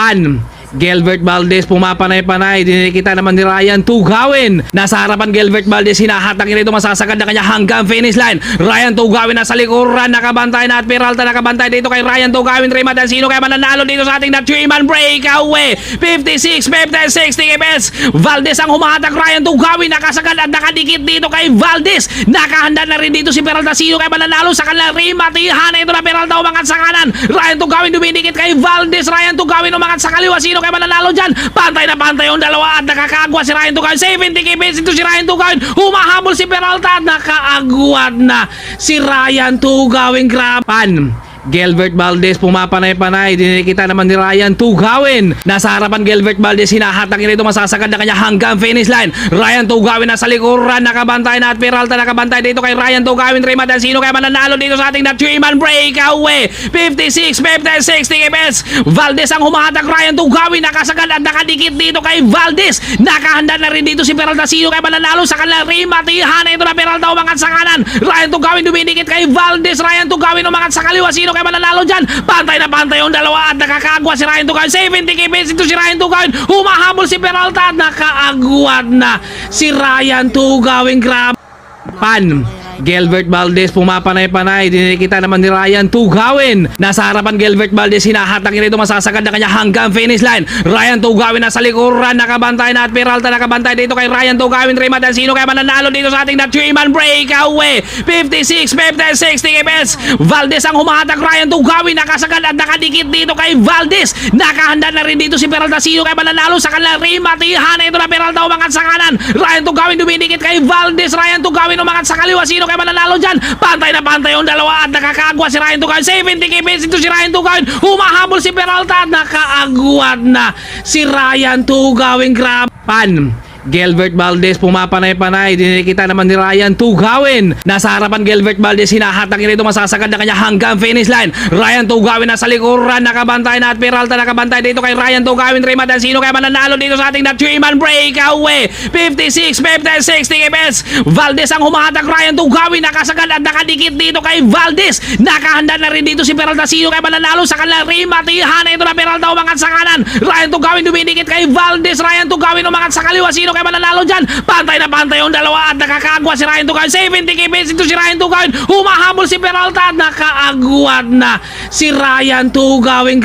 Pan. Gilbert Valdez pumapanay-panay, dinikita naman ni Ryan Tugawin. Nasa harapan Gilbert Valdez, hinahatang ito, masasagad na kanya hanggang finish line. Ryan Tugawin nasa likuran, nakabantay na at Peralta nakabantay dito kay Ryan Tugawin. Rima Dancino kaya mananalo dito sa ating na 3-man breakaway. 56, 50, 60 kps. Valdez ang humahatag, Ryan Tugawin nakasagad at nakadikit dito kay Valdez. Nakahanda na rin dito si Peralta Sino kaya mananalo sa kanila. Rima Tihana ito na Peralta umangat sa kanan. Ryan Tugawin dumidikit kay Valdez. Ryan Tugawin umangat sa kaliwa. Sino kaya mananalo dyan? Pantay na pantay yung dalawa at nakakaagwa si Ryan Tugawin. 70 kps ito si Ryan Tugawin. Humahabol si Peralta at nakaagwat na si Ryan Tugawin. Grapan. Gilbert Valdez pumapanay-panay, dinikita naman ni Ryan Tugawin. Nasa harapan Gilbert Valdez, hinahatang ito, masasagad na kanya hanggang finish line. Ryan Tugawin nasa likuran, nakabantay na at Peralta nakabantay dito kay Ryan Tugawin. Rima Dancino kaya mananalo dito sa ating na 3-man breakaway. 56, 50, 60 kps. Valdez ang humahatag, Ryan Tugawin nakasagad at nakadikit dito kay Valdez. Nakahanda na rin dito si Peralta Sino kaya mananalo sa kanila. Rima Tihana ito na Peralta umangat sa kanan. Ryan Tugawin dumidikit kay Valdez. Ryan Tugawin umangat sa kaliwa. Sino kaya mananalo dyan? Pantay na pantay yung dalawa at nakakaagwa si Ryan Tugawin. 70 kps ito si Ryan Tugawin. Humahabol si Peralta at nakaagwat na si Ryan Tugawin. Pan. Gilbert Valdez pumapanay-panay, dinikita naman ni Ryan Tugawin. Nasa harapan Gilbert Valdez, hinahatang ito, masasagad na kanya hanggang finish line. Ryan Tugawin nasa likuran, nakabantay na at Peralta nakabantay dito kay Ryan Tugawin. Rima Dancino kaya mananalo dito sa ating na 3-man breakaway. 56, 50, 60 kps. Valdez ang humahatag, Ryan Tugawin nakasagad at nakadikit dito kay Valdez. Nakahanda na rin dito si Peralta Sino kaya mananalo sa kanila. Rima Tihana ito na Peralta umangat sa kanan. Ryan Tugawin dumidikit kay Valdez. Ryan Tugawin umangat sa kaliwa. Sino kaya mananalo dyan? Pantay na pantay yung dalawa at nakakaagwa si Ryan Tugawin. 70 kps ito si Ryan Tugawin. Humahabol si Peralta at nakaagwat na si Ryan Tugawin. Pan. Gilbert Valdez pumapanay-panay, dinikita naman ni Ryan Tugawin. Nasa harapan Gilbert Valdez, hinahatang ito, masasagad na kanya hanggang finish line. Ryan Tugawin nasa likuran, nakabantay na at Peralta nakabantay dito kay Ryan Tugawin. Rima Dancino kaya mananalo dito sa ating na 3-man breakaway. 56, 50, 60 kps. Valdez ang humahatag, Ryan Tugawin nakasagad at nakadikit dito kay Valdez. Nakahanda na rin dito si Peralta Sino kaya mananalo sa kanila. Rima Tihana ito na Peralta umangat sa kanan. Ryan Tugawin dumidikit kay Valdez. Ryan Tugawin umangat sa kaliwa. Sino kaya mananalo dyan? Pantay na pantay yung dalawa at nakakaagwa si Ryan Tugawin. 70 kps ito si Ryan Tugawin. Humahabol si Peralta at nakaagwat na si Ryan Tugawin.